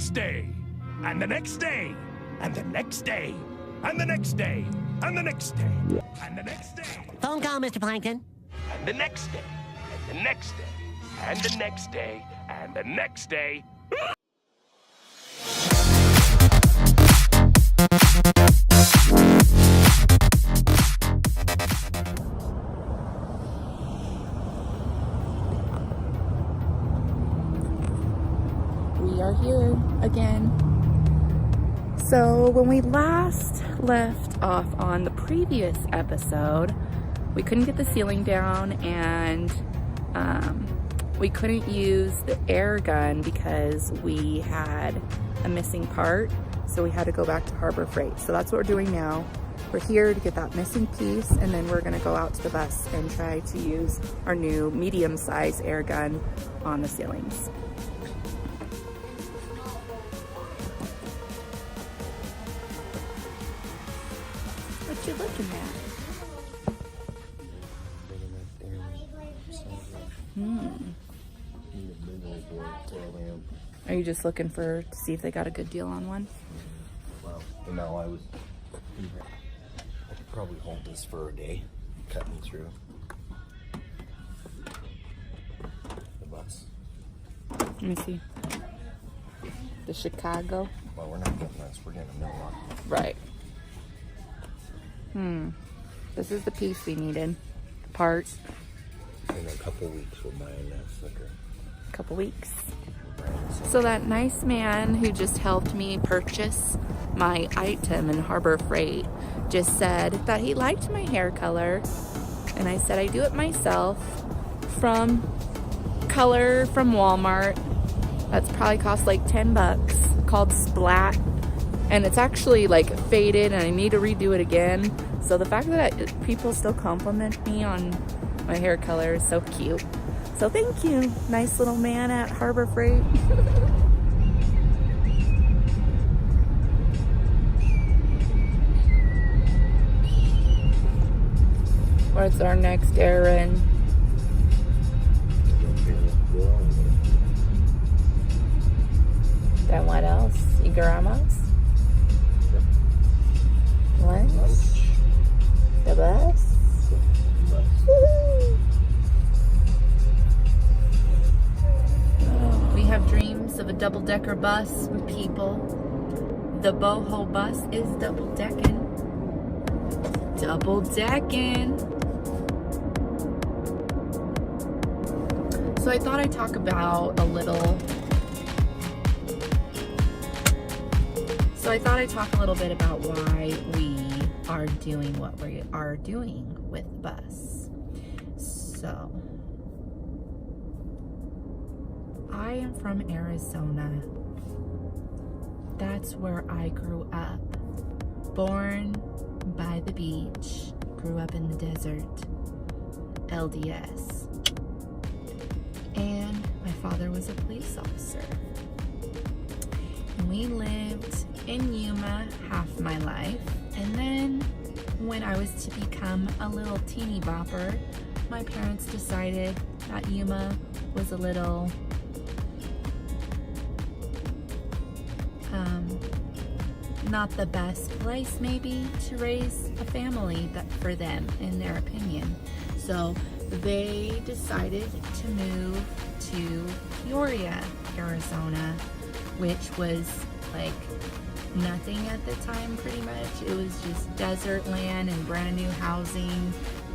next day, and the next day, and the next day, and the next day, and the next day, and the next day. Phone call, Mr. Plankton. And the next day, and the next day, and the next day, and the next day. We are here again. So when we last left off on the previous episode, we couldn't get the ceiling down, and we couldn't use the air gun because we had a missing part, so we had to go back to Harbor Freight. So that's what we're doing now. We're here to get that missing piece, and then we're gonna go out to the bus and try to use our new medium-sized air gun on the ceilings. What you looking at? Are you just looking to see if they got a good deal on one? Well, you know, I could probably hold this for a day, cut me through the bus. Let me see. The Chicago. Well, we're not getting this, we're getting a mill lock. Right. This is the piece we needed. Parts. In a couple weeks, we're buying that sucker. Couple weeks. So that nice man who just helped me purchase my item in Harbor Freight just said that he liked my hair color, and I said I do it myself from color from Walmart. That's probably cost like 10 bucks, called Splat, and it's actually like faded and I need to redo it again. So the fact that people still compliment me on my hair color is so cute. So thank you, nice little man at Harbor Freight. What's our next errand? Then what else? Your grandma's? Lunch? The bus? Woohoo! We have dreams of a double-decker bus with people. The Boho bus is double-decking. Double-decking. So I thought I'd talk about a little bit about why we are doing what we are doing with the bus. So I am from Arizona. That's where I grew up. Born by the beach, grew up in the desert, LDS. And my father was a police officer. And we lived in Yuma half my life. And then when I was to become a little teeny bopper, my parents decided that Yuma was a little not the best place maybe to raise a family for them, in their opinion. So they decided to move to Peoria, Arizona, which was like nothing at the time pretty much. It was just desert land and brand new housing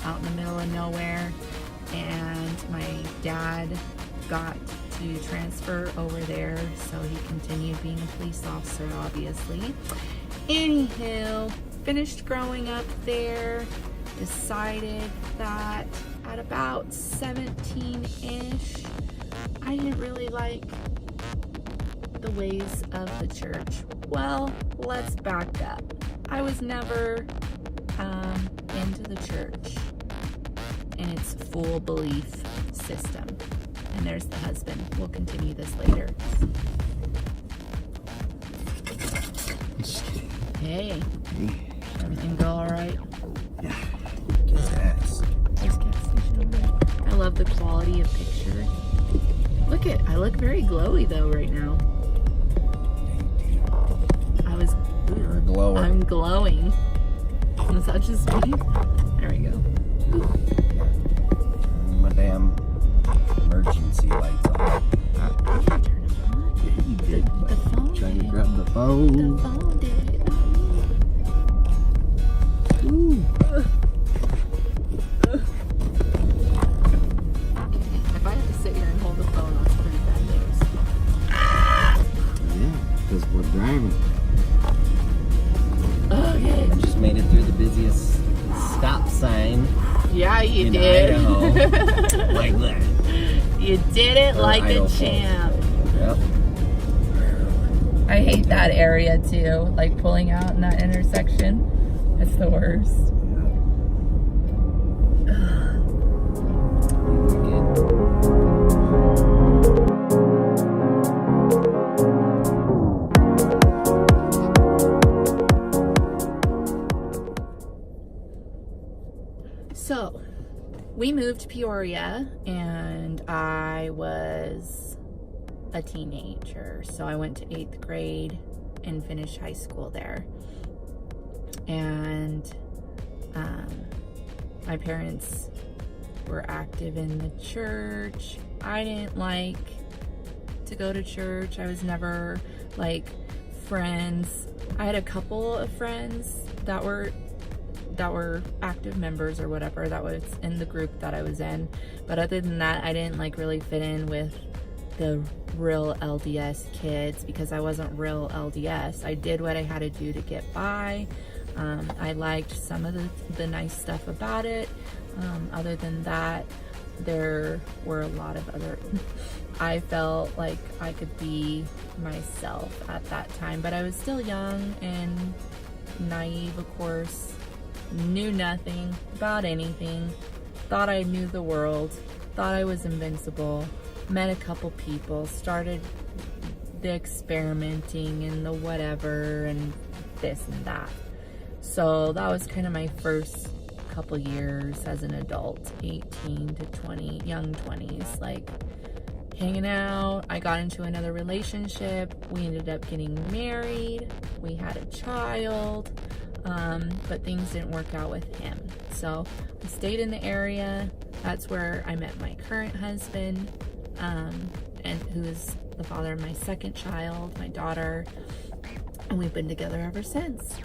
out in the middle of nowhere. And my dad got to transfer over there, so he continued being a police officer, obviously. Anywho, finished growing up there, decided that at about 17-ish, I didn't really like the ways of the church. Well, let's back up. I was never into the church and its full belief system. And there's the husband. We'll continue this later. Hey. Everything go all right? Yeah. There's gas station over there. I love the quality of picture. I look very glowy though right now. glower. I'm glowing. Is that just me? There we go. My damn emergency lights on. Yeah, you did. The phone Trying to did. grab the phone. The phone did. Ooh. If I have to sit here and hold the phone, that's pretty bad news. Yeah, because we're driving. Okay. I just made it through the busiest stop sign Yeah, you in did. Idaho. Like that. You did it Or like Idaho a Falls. champ. Yep. I hate that area too. Like pulling out in that intersection. It's the worst. So, we moved to Peoria and I was a teenager. So I went to 8th grade and finished high school there. And my parents were active in the church. I didn't like to go to church. I was never like friends. I had a couple of friends that were active members or whatever that was in the group that I was in, but other than that I didn't like really fit in with the real LDS kids because I wasn't real LDS. I did what I had to do to get by. I liked some of the nice stuff about it. Other than that, there were a lot of other I felt like I could be myself at that time, but I was still young and naive, of course. Knew nothing about anything, thought I knew the world, thought I was invincible, met a couple people, started the experimenting and the whatever and this and that. So that was kind of my first couple years as an adult, 18 to 20, young 20s, like hanging out. I got into another relationship. We ended up getting married. We had a child. But things didn't work out with him. So I stayed in the area. That's where I met my current husband, and who is the father of my second child, my daughter. And we've been together ever since.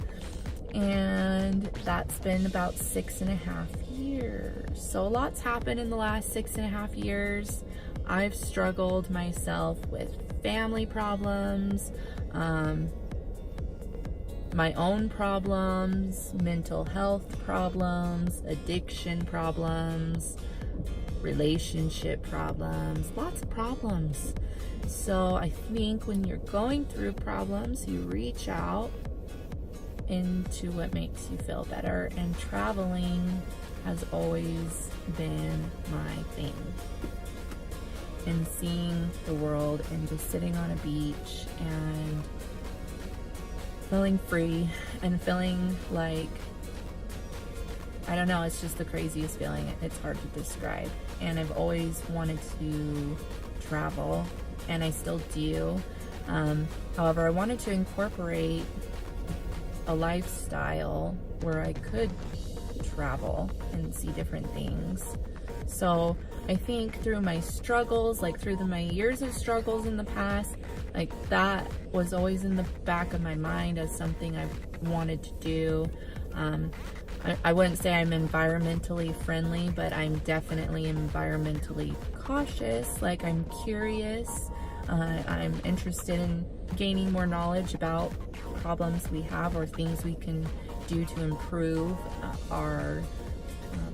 And that's been about 6.5 years. So a lot's happened in the last 6.5 years. I've struggled myself with family problems, my own problems, mental health problems, addiction problems, relationship problems, lots of problems. So I think when you're going through problems, you reach out into what makes you feel better, and traveling has always been my thing. And seeing the world and just sitting on a beach and feeling free and feeling like, I don't know, it's just the craziest feeling. It's hard to describe. And I've always wanted to travel, and I still do. However, I wanted to incorporate a lifestyle where I could travel and see different things. So I think through my struggles, like through my years of struggles in the past, like that was always in the back of my mind as something I wanted to do. I wouldn't say I'm environmentally friendly, but I'm definitely environmentally cautious. Like, I'm curious. I'm interested in gaining more knowledge about problems we have or things we can do to improve our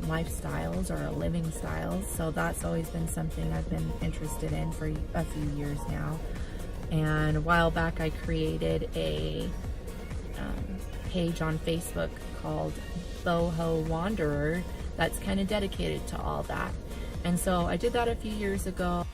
lifestyles or our living styles. So that's always been something I've been interested in for a few years now. And a while back I created a page on Facebook called Boho Wanderer that's kind of dedicated to all that. And so I did that a few years ago.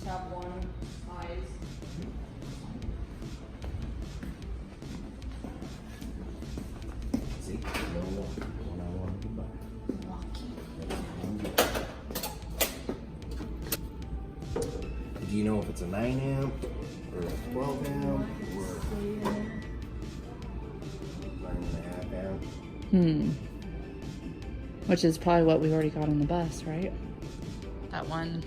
just have one size. See, no one I wanted to buy. Do you know if it's a 9 amp or a 12 amp or 9.5 amp? Which is probably what we already got on the bus, right? That one.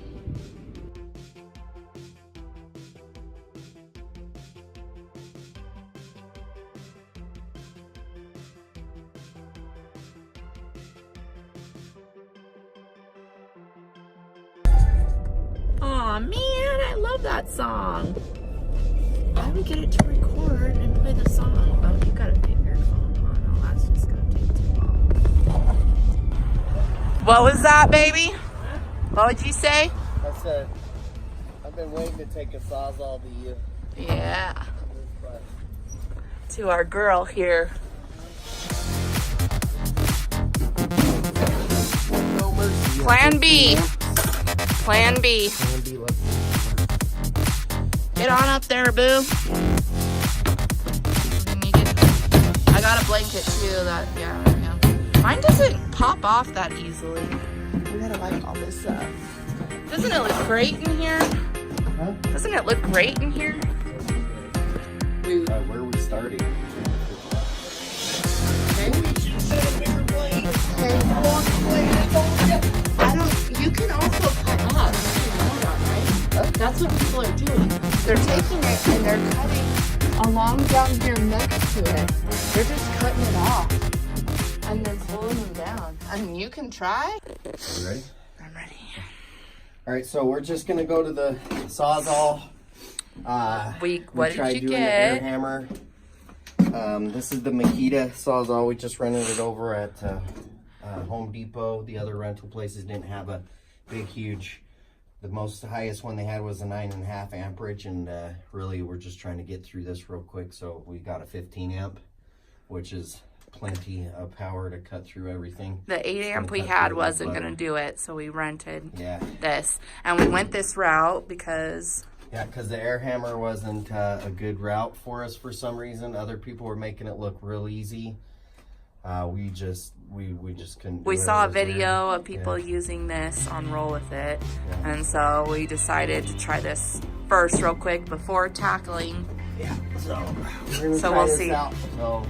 Aw, man, I love that song. How do we get it to record and play the song? Oh, you gotta get your phone on. Oh, that's just gonna take too long. What was that, baby? What would you say? I said, I've been waiting to take a Sawzall to you. Yeah. To our girl here. No mercy. Plan B. Plan B. Plan B, let's Get on up there, boo. I got a blanket too. That yeah. Mine doesn't pop off that easily. We gotta like all this stuff. Doesn't it look great in here? Huh? Doesn't it look great in here? Where are we starting? You can also cut up. You know that, right? That's what people are doing. They're taking it and they're cutting along down here next to it. They're just cutting it off and then pulling them down. I mean, you can try. You ready? I'm ready. All right, so we're just gonna go to the Sawzall. What we did tried you doing get? The air hammer. This is the Makita Sawzall. We just rented it over at Home Depot. The other rental places didn't have a big, huge. The most highest one they had was a 9.5 amperage, and really we're just trying to get through this real quick. So we got a 15 amp, which is plenty of power to cut through everything. The 8 amp we had wasn't going to do it, so we rented Yeah. this. And we went this route because... Yeah, because the air hammer wasn't a good route for us for some reason. Other people were making it look real easy. We just couldn't do We it. saw It a was video weird. of people using this on Roll With It. Yeah. And so we decided to try this first real quick before tackling. Yeah, so we're gonna So try we'll this see. out. So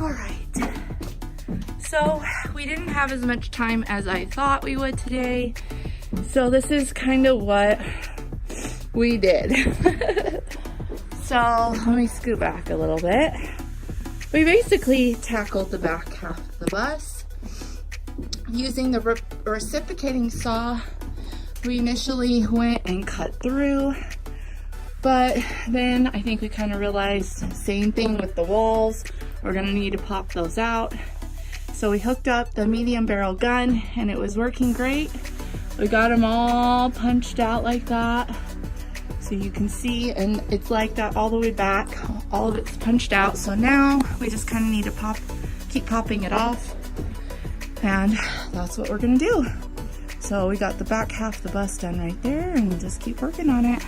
All right. So we didn't have as much time as I thought we would today. So this is kind of what we did. So let me scoot back a little bit. We basically tackled the back half of the bus using the reciprocating saw. We initially went and cut through, but then I think we kind of realized same thing with the walls. We're gonna need to pop those out. So we hooked up the medium barrel gun and it was working great. We got them all punched out like that. So you can see, and it's like that all the way back. All of it's punched out. So now we just kind of need to keep popping it off. And that's what we're gonna do. So we got the back half of the bus done right there and we'll just keep working on it.